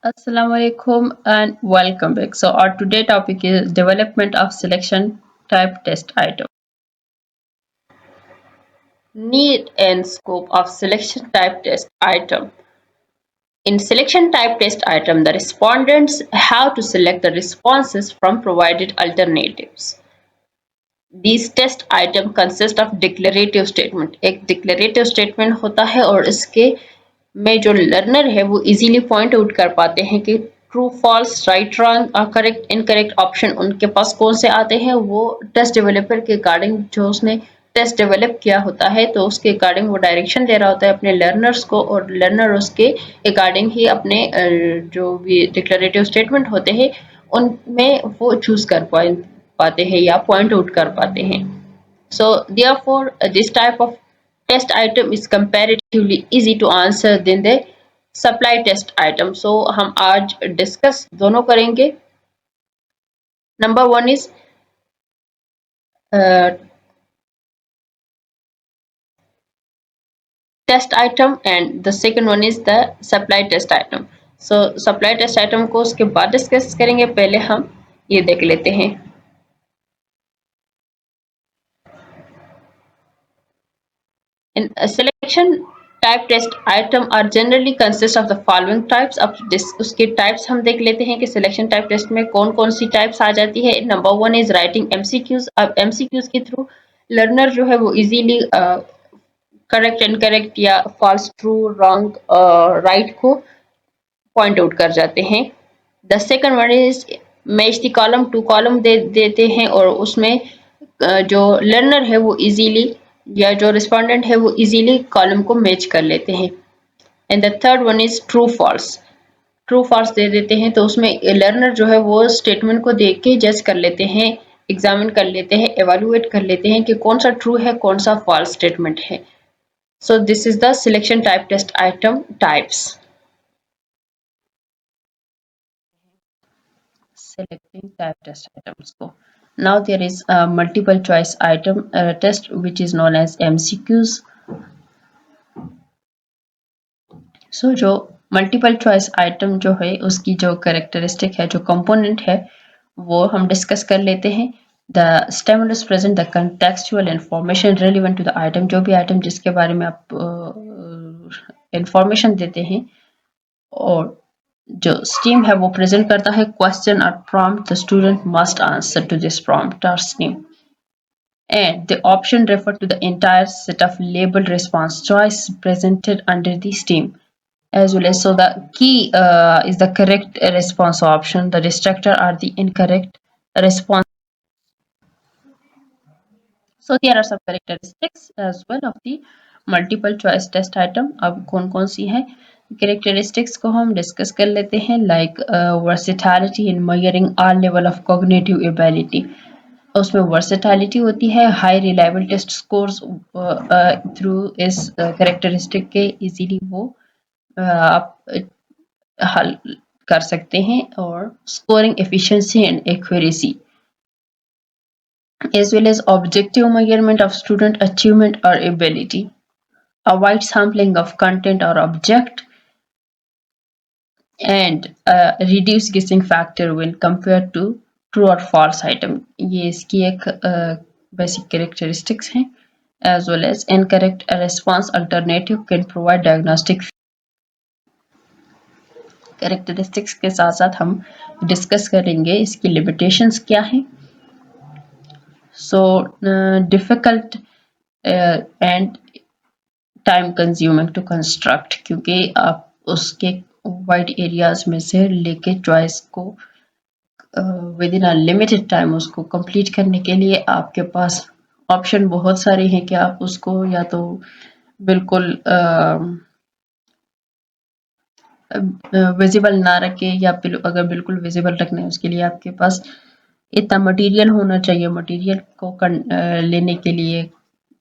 Assalamu alaikum and welcome back. So our today topic is development of selection type test item. Need and scope of selection type test item. In selection type test item, the respondents have to select the responses from provided alternatives. These test item consist of declarative statement. एक declarative statement होता है और इसके में जो learner है वो easily point out कर पाते हैं कि true false right wrong correct incorrect option उनके पास कौन से आते हैं। वो टेस्ट डेवलपर के अकॉर्डिंग जो उसने टेस्ट डेवलप किया होता है तो उसके अकॉर्डिंग वो डायरेक्शन दे रहा होता है अपने लर्नर्स को और लर्नर उसके अकॉर्डिंग ही अपने जो भी डिक्लेरेटिव स्टेटमेंट होते हैं उनमें वो चूज कर पाते हैं या पॉइंट आउट कर पाते हैं। So therefore, this type of test item is comparatively easy to answer than the supply test item. So हम आज डिस्कस दोनों करेंगे। Number one is test item and the second one is the supply test item. So supply test item को उसके बाद discuss करेंगे, पहले हम ये देख लेते हैं। In a selection type test item are generally consist of the following types. अब उसके types हम देख लेते हैं कि selection type test में कौन कौन सी types आ जाती है। Number one is writing MCQs। अब MCQs के थ्रू लर्नर जो है वो इजीली करेक्ट इनकरेक्ट या फॉल्स ट्रू रॉन्ग राइट को पॉइंट आउट कर जाते हैं। The second one is match the column two column देते हैं और उसमें जो लर्नर है वो इजीली या जो रिस्पोंडेंट है वो इजीली कॉलम को मैच कर लेते हैं। And the third one is true false दे देते हैं तो उसमें लर्नर जो है वो स्टेटमेंट को देख के जज कर लेते हैं, एग्जामिन कर लेते हैं, एवेलुएट कर लेते हैं कि कौन सा ट्रू है कौन सा फॉल्स स्टेटमेंट है। So this is the selection type test item types. Selecting type test items को now there is a multiple choice item test which is known as MCQs. So जो मल्टीपल चॉइस आइटम जो है उसकी जो characteristic है जो component है वो हम डिस्कस कर लेते हैं। The stimulus present the contextual information relevant to the item, जो भी आइटम जिसके बारे में आप इंफॉर्मेशन देते हैं, और जो स्टीम है वो प्रेजेंट करता है क्वेश्चन और prompt the student must answer to this prompt और stem, and the option refer to the entire set of labeled response choice presented under the STEAM as well as. So the key is the correct response option, the distractor are the incorrect response. So there are some characteristics as well of the multiple choice test item. अब कौन कौन सी है characteristics को हम discuss कर लेते हैं, like versatility in measuring all level of cognitive ability. उसमें वर्सेटैलिटी होती है, high reliable test scores through इस करेक्टरिस्टिक के इजीली वो आप हल कर सकते हैं, और scoring efficiency and accuracy as well as objective measurement of student achievement or ability, a wide sampling of content or object, and reduce guessing factor when compared to true or false item. ये इसकी एक basic characteristics हैं, as well as incorrect response alternative can provide diagnostic characteristics के साथ साथ हम discuss करेंगे इसकी limitations क्या हैं। So difficult and time consuming to construct, क्योंकि आप उसके वाइड एरियाज में से लेके चॉइस को with in a limited time उसको कंप्लीट करने के लिए आपके पास ऑप्शन बहुत सारे हैं कि आप उसको या तो बिल्कुल विजिबल ना रखें, या अगर बिल्कुल विजिबल रखना है उसके लिए आपके पास इतना मटेरियल होना चाहिए। मटेरियल को लेने के लिए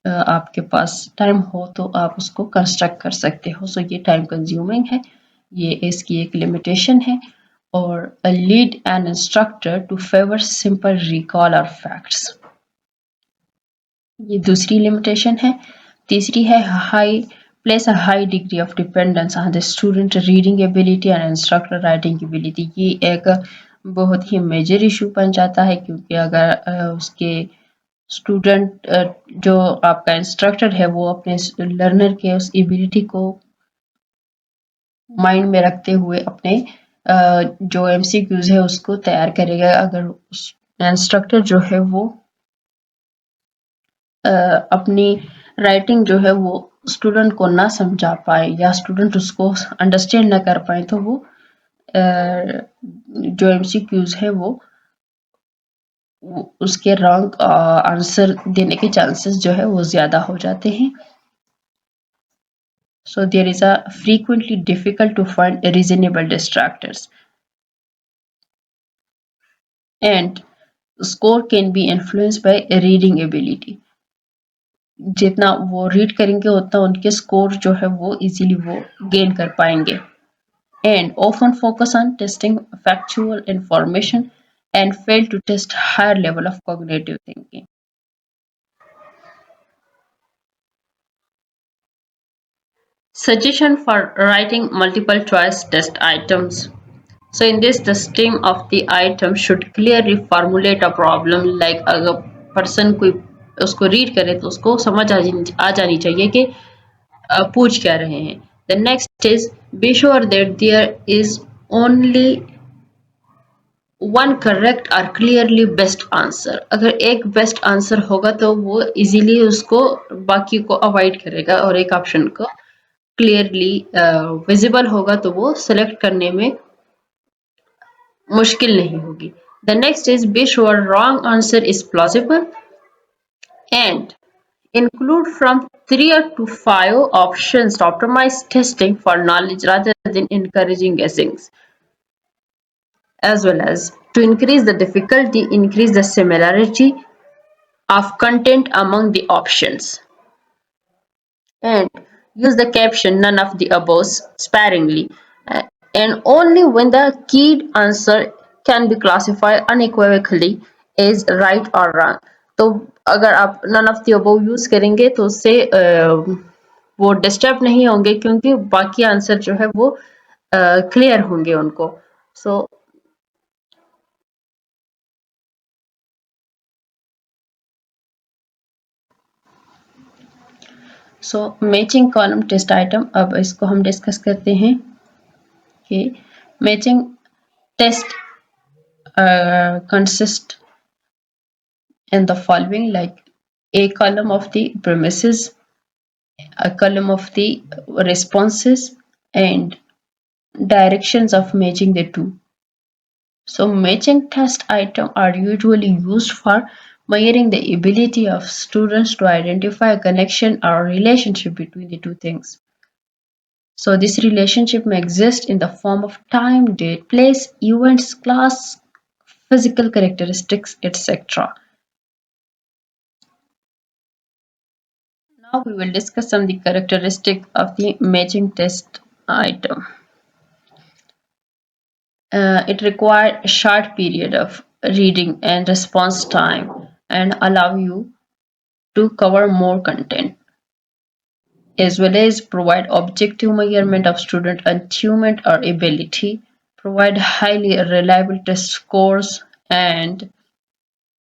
आपके पास टाइम हो तो आप उसको कंस्ट्रक्ट कर सकते हो। सो ये टाइम कंज्यूमिंग है, ये इसकी एक लिमिटेशन है। और lead an instructor to favour simple recall of facts, ये दूसरी लिमिटेशन है। तीसरी है high place a high degree of dependence on the student reading ability and instructor writing ability। ये एक बहुत ही मेजर इशू बन जाता है, क्योंकि अगर उसके स्टूडेंट जो आपका इंस्ट्रक्टर है वो अपने लर्नर के उस एबिलिटी को माइंड में रखते हुए अपने जो एमसीक्यूज है उसको तैयार करेगा। अगर इंस्ट्रक्टर जो है वो अपनी राइटिंग जो है वो स्टूडेंट को ना समझा पाए या स्टूडेंट उसको अंडरस्टैंड ना कर पाए, तो वो जो एमसीक्यूज है वो उसके रॉन्ग आंसर देने के चांसेस जो है वो ज़्यादा हो जाते हैं। So there is a frequently difficult to find reasonable distractors, and score can be influenced by reading ability। जितना वो रीड करेंगे उतना उनके स्कोर जो है वो इजीली वो गेन कर पाएंगे। And often focus on testing factual information and fail to test higher level of cognitive thinking। Suggestion for writing multiple choice test items। So in this, the stem of the item should clearly formulate a problem, like अगर person कोई उसको read करे तो उसको समझ आ जानी चाहिए कि पूछ क्या रहे हैं। The next is be sure that there is only one correct or clearly best answer। अगर एक बेस्ट आंसर होगा तो वो इजीली उसको बाकी को अवॉइड करेगा, और एक ऑप्शन को क्लियरली विजिबल होगा तो वो सेलेक्ट करने में मुश्किल नहीं होगी। The next is be sure wrong answer is plausible and include from 3 to 5 options to optimize testing for knowledge rather than encouraging guessings, as well as to increase the difficulty, increase the similarity of content among the options, and use the caption none of the above sparingly, and only when the keyed answer can be classified unequivocally as right or wrong। तो अगर आप none of the above use करेंगे तो उससे वो disturb नहीं होंगे, क्योंकि बाकी आंसर जो है वो क्लियर होंगे उनको। So so matching column test item, अब इसको हम डिस्कस करते हैं कि matching test consist in the following, like a column of the premises, a column of the responses, and directions of matching the two। So matching test items are usually used for measuring the ability of students to identify a connection or relationship between the two things। So this relationship may exist in the form of time, date, place, events, class, physical characteristics, etc. Now we will discuss some of the characteristics of the matching test item। It requires a short period of reading and response time and allow you to cover more content, as well as provide objective measurement of student achievement or ability, provide highly reliable test scores, and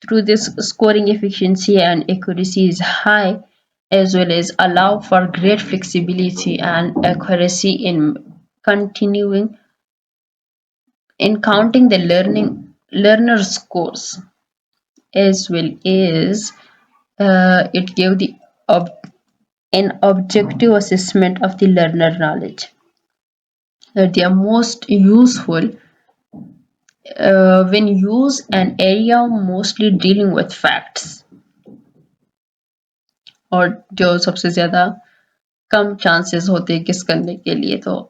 through this scoring efficiency and accuracy is high, as well as allow for great flexibility and accuracy in continuing in counting the learner scores, as well as it gave the an objective assessment of the learner knowledge, that they are most useful when used an area mostly dealing with facts, और जो सबसे ज़्यादा कम chances होते हैं किस करने के लिए। तो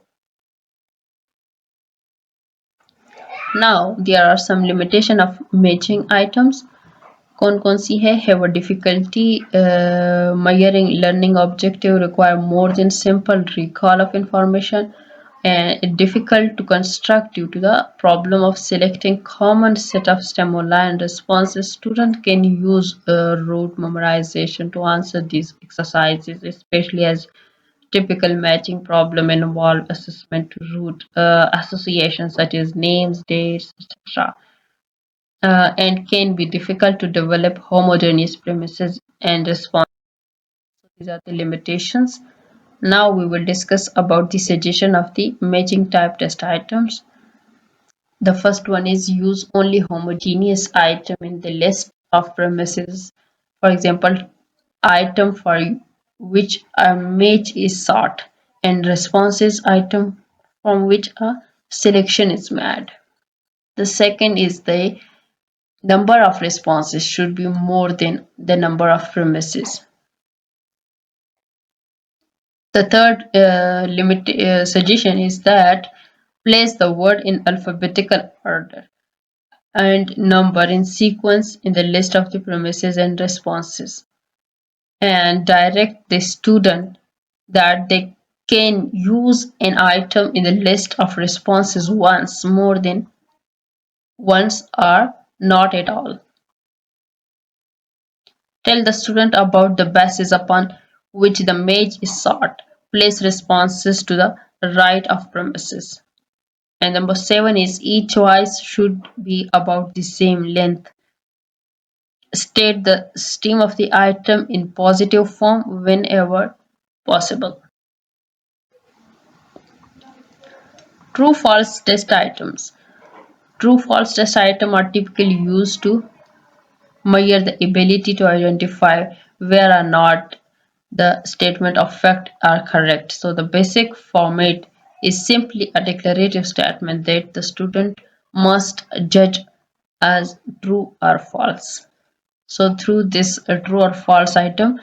now there are some limitation of matching items। कौन कौन सी है? Have a difficulty measuring learning objective, require more than simple recall of information, and difficult to construct due to the problem of selecting common set of stimuli and responses। Student can use rote memorization to answer these exercises, especially as Typical matching problem involve assessment to root associations such as names, dates, etc., and can be difficult to develop homogeneous premises and responses. These are the limitations. Now we will discuss about the suggestion of the matching type test items. The first one is use only homogeneous item in the list of premises. For example, item for which a match is sought and responses item from which a selection is made. The second is the number of responses should be more than the number of premises. The third suggestion is that place the word in alphabetical order and number in sequence in the list of the premises and responses, and direct the student that they can use an item in the list of responses once, more than once, or not at all. Tell the student about the basis upon which the match is sought. Place responses to the right of premises. And number 7 is each choice should be about the same length. State the stream of the item in positive form whenever possible. True false test items. True false test items are typically used to measure the ability to identify where or not the statement of fact are correct. So the basic format is simply a declarative statement that the student must judge as true or false. So through this true or false item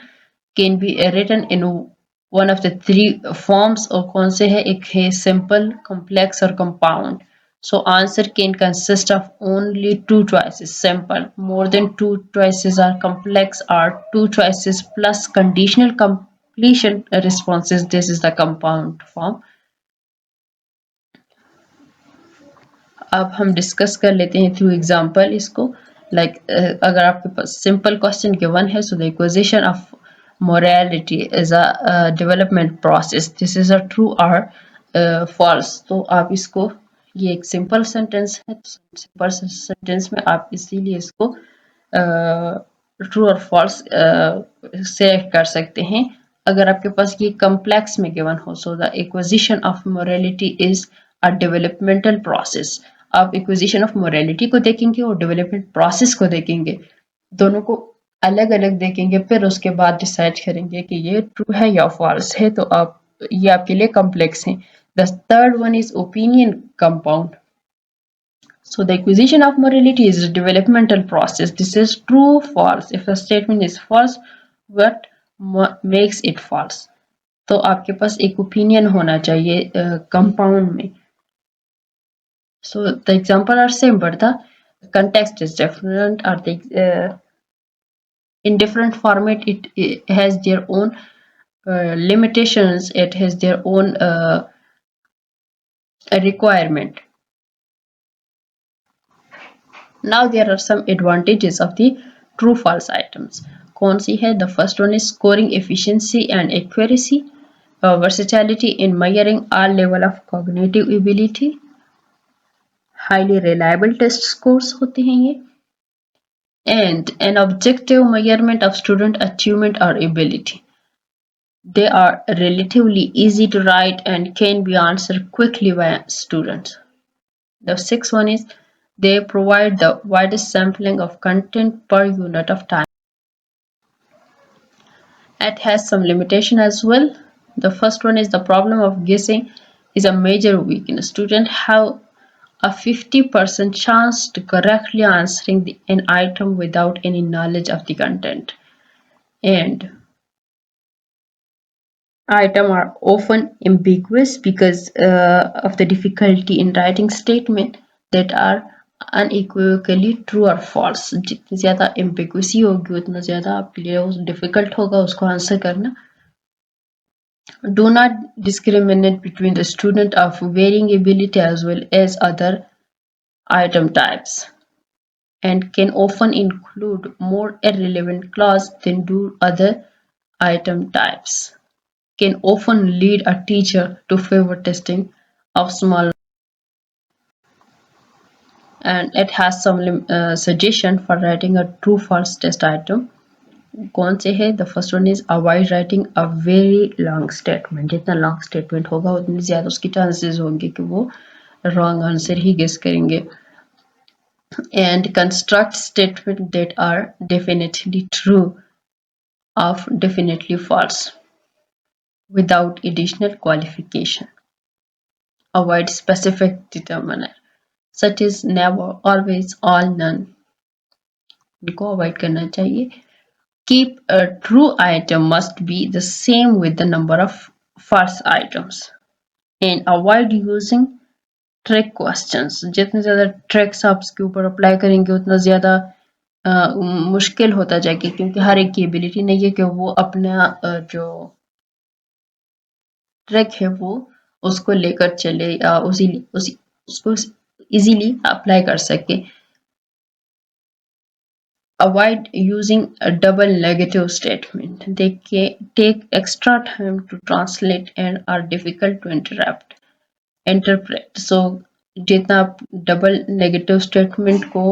can be written in one of the three forms, और कौन से है, एक है simple, complex और compound. So answer can consist of only two choices, simple, more than two choices are complex, or two choices plus conditional completion responses. This is the compound form. अब हम discuss कर लेते हैं through example इसको. Like अगर आपके पास simple question given है, so the acquisition of morality is a development process. This is a true or false. तो आप इसको, ये एक सिंपल सेंटेंस है, सिंपल सेंटेंस में आप इसीलिए इसको ट्रू और फॉल्स सेलेक्ट कर सकते हैं. अगर आपके पास ये कम्प्लेक्स में गिवन हो, so the acquisition of morality is a developmental process. आप एक्विजिशन ऑफ मोरालिटी को देखेंगे और डेवलपमेंट प्रोसेस को देखेंगे, दोनों को अलग अलग देखेंगे, फिर उसके बाद डिसाइड करेंगे कि ये ट्रू है या फॉल्स है. तो आप, ये आपके लिए कॉम्प्लेक्स है. The third one is opinion compound. So the acquisition of morality is a developmental process. This is true, false. If a statement is false, what makes it false? तो आपके पास एक ओपिनियन होना चाहिए कंपाउंड में. So the example are same, but the context is different, or the in different format. It has their own limitations. It has their own requirement. Now there are some advantages of the true false items. कौन सी है? The first one is scoring efficiency and accuracy, versatility in measuring all level of cognitive ability, highly reliable test scores होते हैं ये, and an objective measurement of student achievement or ability. They are relatively easy to write and can be answered quickly by students. The sixth one is they provide the widest sampling of content per unit of time. It has some limitation as well. The first one is the problem of guessing is a major weakness. Students have a 50% chance to correctly answering an item without any knowledge of the content. And items are often ambiguous because of the difficulty in writing statement that are unequivocally true or false. जितनी ज़्यादा ambiguity होगी उतना ज़्यादा आपके लिए difficult होगा उसको answer करना. Do not discriminate between the student of varying ability as well as other item types, and can often include more irrelevant clause than do other item types. can often lead a teacher to favor testing of small, and it has some suggestion for writing a true false test item. कौन से है? The first one is avoid writing a very long statement. जितना long statement होगा उतनी ज़्यादा उसकी chances होंगे कि वो wrong answer ही guess करेंगे. And construct statements that are definitely true or definitely false without additional qualification. Avoid specific determiner such as never, always, all, none. इनको avoid करना चाहिए. Keep a true item must be the same with the number of false items. And avoid using trick questions. जितने ज़्यादा tricks आप इसके ऊपर apply करेंगे उतना ज़्यादा मुश्किल होता जाएगी क्योंकि हर एक की ability नहीं है कि वो अपना जो ट्रैक है वो उसको लेकर चले या उसको easily apply कर सके. Avoid using a double negative statement. They take extra time to translate and are difficult to interpret. So जितना आप डबल नेगेटिव स्टेटमेंट को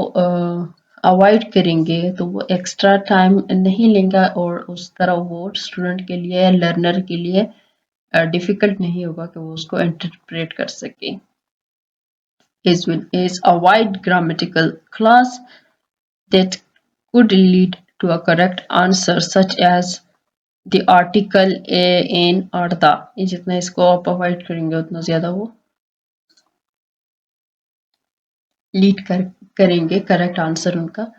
अवॉइड करेंगे तो वो एक्स्ट्रा टाइम नहीं लेंगे और उस तरह वो स्टूडेंट के लिए लर्नर के लिए डिफिकल्ट नहीं होगा कि वो उसको इंटरप्रेट कर सके. is avoid grammatical clause that could lead to a correct answer such as the article a in or the. ये जितना इसको आप अवॉइड करेंगे उतना ज़्यादा वो लीड करेंगे करेक्ट आंसर उनका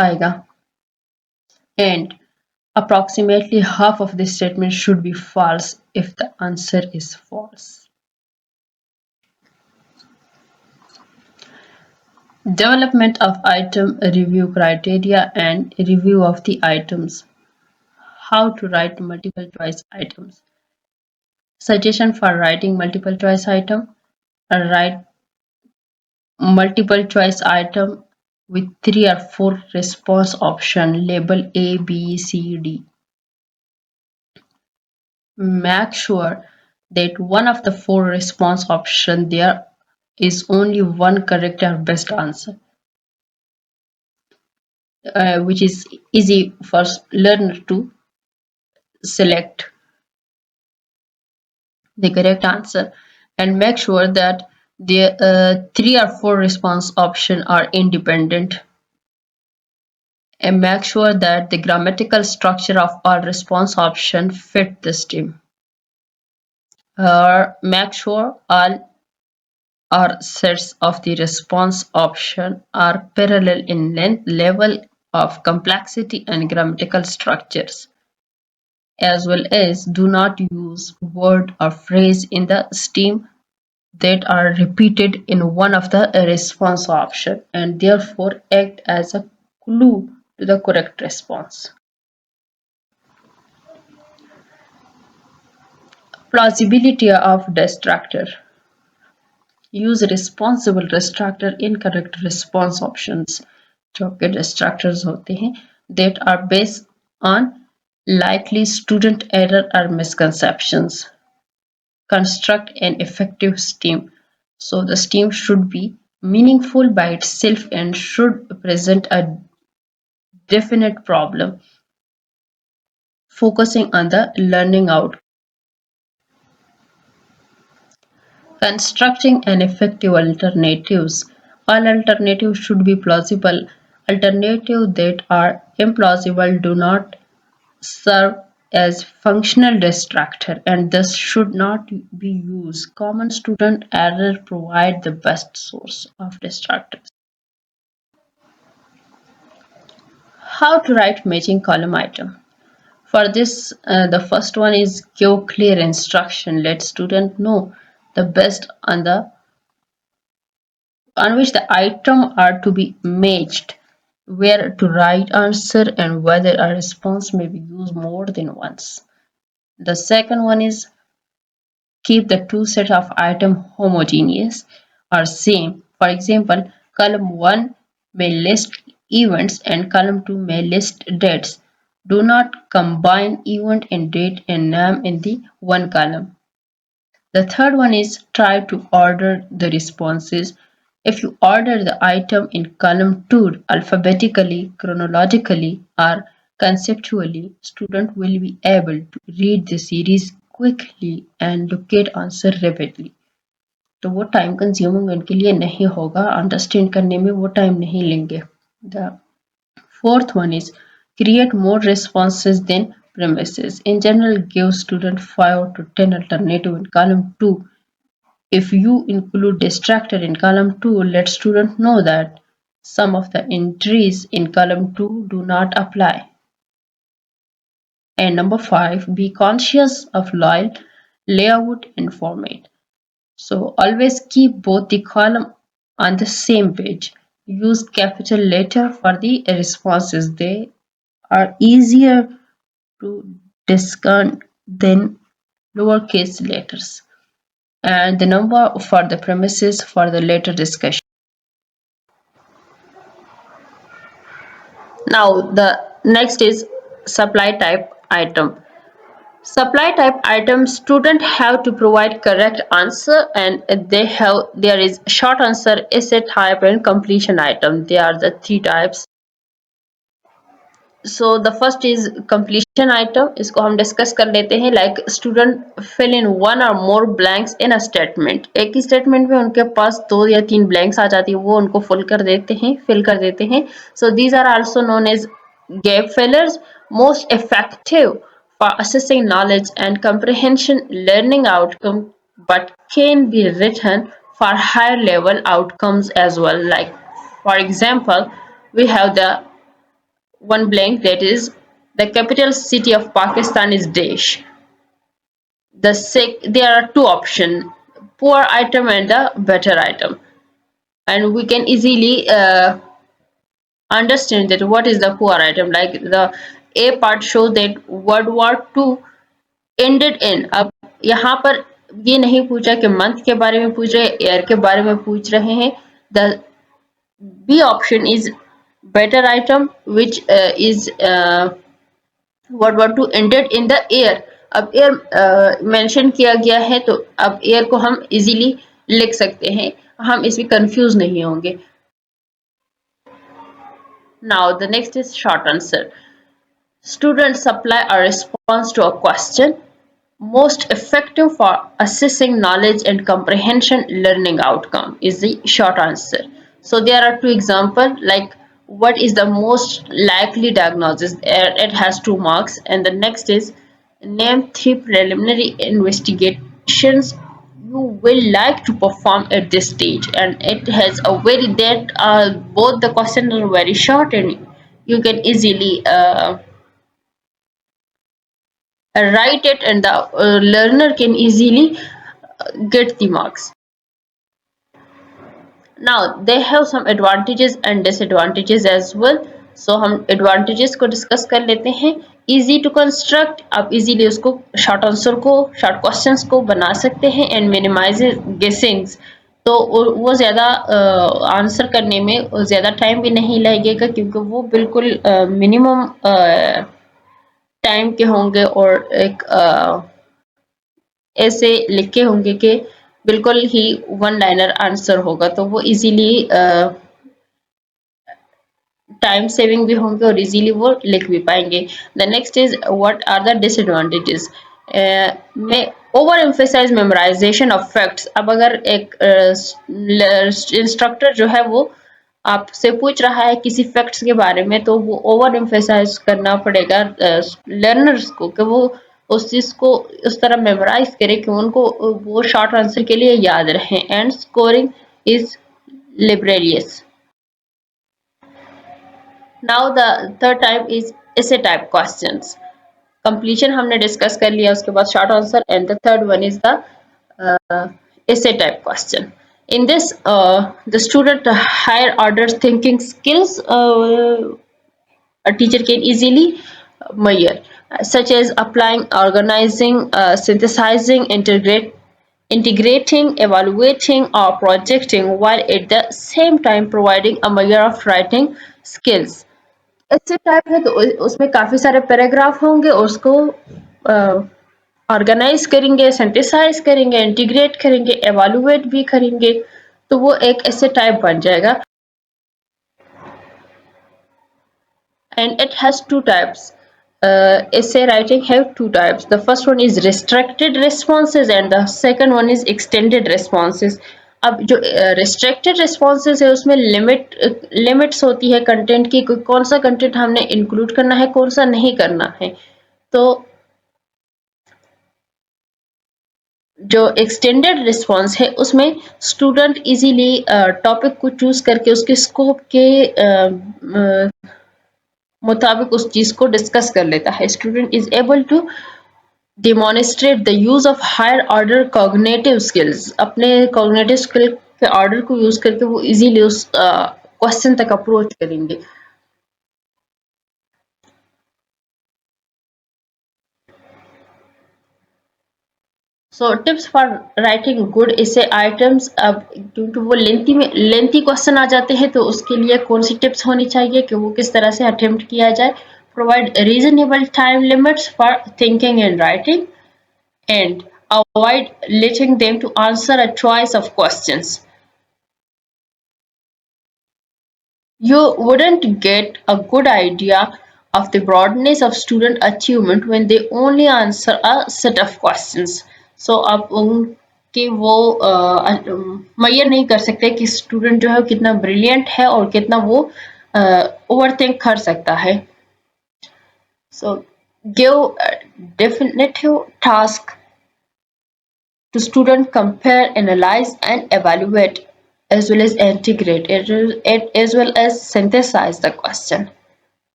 आएगा. And approximately half of this statement should be false if the answer is false. Development of item review criteria and review of the items. How to write multiple choice items. Suggestion for writing multiple choice item. Write multiple choice item with 3 or 4 response option label A, B, C, D. Make sure that one of the 4 response option there is only one correct or best answer, which is easy for learner to select the correct answer, and make sure that the 3 or 4 response option are independent, and make sure that the grammatical structure of all response option fit the stem, or make sure all or sets of the response option are parallel in length, level of complexity and grammatical structures, as well as do not use word or phrase in the stem that are repeated in one of the response option and therefore act as a clue to the correct response. Plausibility of distractor. Use responsible distractor incorrect response options जो आपके distractors होते हैं that are based on likely student error or misconceptions. Construct an effective stem. So the stem should be meaningful by itself and should present a definite problem, focusing on the learning outcome. Constructing an effective alternatives. All alternatives should be plausible. Alternatives that are implausible do not serve as functional distractor and thus should not be used. Common student error provide the best source of distractors. How to write matching column item. For this, the first one is give clear instruction. Let student know the best on which the item are to be matched, where to write answer, and whether a response may be used more than once. The second one is keep the two set of item homogeneous or same. For example, column 1 may list events and column 2 may list dates. Do not combine event and date and name in the one column. The third one is try to order the responses. If you order the item in column 2 alphabetically, chronologically, or conceptually, student will be able to read the series quickly and locate answer rapidly. तो वो time consuming उनके लिए नहीं होगा, understand करने में वो time नहीं लेंगे. The fourth one is create more responses than premises. In general, give student 5 to 10 alternative in column 2. If you include distractor in column 2, let student know that some of the entries in column 2 do not apply. And number 5, be conscious of layout and format. So always keep both the column on the same page. Use capital letter for the responses. They are easier to discern than lowercase letters. And the number for the premises for the later discussion. Now the next is supply type item. Supply type items student have to provide correct answer, and there is short answer, essay type, and completion item. They are the three types. So the first is completion item. इसको हम discuss कर लेते हैं. Like student fill in one or more blanks in a statement. एक ही statement में उनके पास 2 या 3 blanks आ जाती है, वो उनको fill कर देते हैं. So these are also known as gap fillers. Most effective for assessing knowledge and comprehension learning outcome, but can be written for higher level outcomes as well. Like for example, we have the one blank, that is the capital city of Pakistan is Desh. There are two options, poor item and the better item, and we can easily understand that what is the poor item. Like the A part shows that World War II ended in. अब यहाँ पर ये नहीं पूछा कि month के बारे में पूछ रहे हैं, ईयर के बारे में पूछ रहे हैं. The B option is better item, which is World War II ended in the air. अब एयर मेंशन किया गया है, तो अब एयर को हम इजीली लिख सकते हैं, हम इसमें कंफ्यूज नहीं होंगे. Now the next is short answer. Students supply a response to a question. Most effective for assessing knowledge and comprehension learning outcome is the short answer. So there are two examples, like what is the most likely diagnosis. It has 2 marks, and the next is name 3 preliminary investigations you will like to perform at this stage, and it has a very that both the questions are very short, and you can easily write it, and the learner can easily get the marks. Now they have some advantages and disadvantages as well. So हम advantages को discuss कर लेते हैं. Easy to construct, आप easily उसको short answer को, short questions को बना सकते हैं, and minimize guessings. तो वो ज़्यादा आंसर करने में ज़्यादा टाइम भी नहीं लगेगा, क्योंकि वो बिल्कुल मिनिमम टाइम के होंगे, और एक ऐसे लिखे होंगे कि बिल्कुल ही वन लाइनर आंसर होगा, तो वो इजीली टाइम सेविंग भी होंगे और इजीली वो लिख भी पाएंगे. The next is what are the disadvantages. में overemphasise memorisation of facts. अब अगर एक इंस्ट्रक्टर जो है वो आपसे पूछ रहा है किसी फैक्ट्स के बारे में, तो वो ओवर एम्फेसाइज करना पड़ेगा लर्नर्स को कि वो उस चीज को उस तरह मेमोराइज करें कि उनको वो शॉर्ट आंसर के लिए याद रहे. And scoring is laborious. Now the third type is essay type questions. Completion हमने डिस्कस कर लिया, उसके बाद short answer, and the third one is the essay type question. In this, the student higher order thinking skills a teacher can easily measure, such as applying, organizing, synthesizing, integrating, evaluating, or projecting, while at the same time providing a measure of writing skills. ऐसे type है तो उसमें काफी सारे paragraph होंगे, उसको organise करेंगे, synthesise करेंगे, इंटीग्रेट करेंगे, एवेलुएट भी करेंगे, तो वो एक ऐसे टाइप बन जाएगा। And it has two types. Essay writing have two types. The first one is restricted responses and the second one is extended responses. अब जो restricted responses है उसमें लिमिट्स होती है कंटेंट की, कौन सा कंटेंट हमने इंक्लूड करना है, कौन सा नहीं करना है। तो जो एक्सटेंडेड रिस्पॉन्स है उसमें स्टूडेंट इजीली टॉपिक को चूज करके उसके स्कोप के मुताबिक उस चीज को डिस्कस कर लेता है। Student is able to demonstrate the use of higher order cognitive skills, अपने cognitive skill के ऑर्डर को यूज करके वो इजीली उस क्वेश्चन तक अप्रोच करेंगे। So tips for writing good essay items. अब क्योंकि वो लेंथी क्वेश्चन आ जाते हैं तो उसके लिए कौन सी टिप्स होनी चाहिए कि वो किस तरह से अटेम्प्ट किया जाए। Provide reasonable time limits for thinking and writing and avoid letting them to answer a choice of questions. You wouldn't get a good idea of the broadness of student achievement when they only answer a set of questions. So आप उनके वो मैयर नहीं कर सकते कि student जो है कितना ब्रिलियंट है और कितना वो ओवरथिंक कर सकता है। So give a definitive task to student, compare, analyze, and evaluate, as well as integrate it, as well as synthesize the question.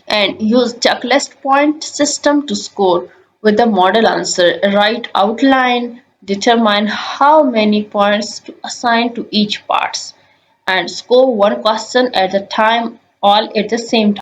And use checklist point system to score with the model answer. Write outline, determine how many points to assign to each parts, and score one question at a time, all at the same time.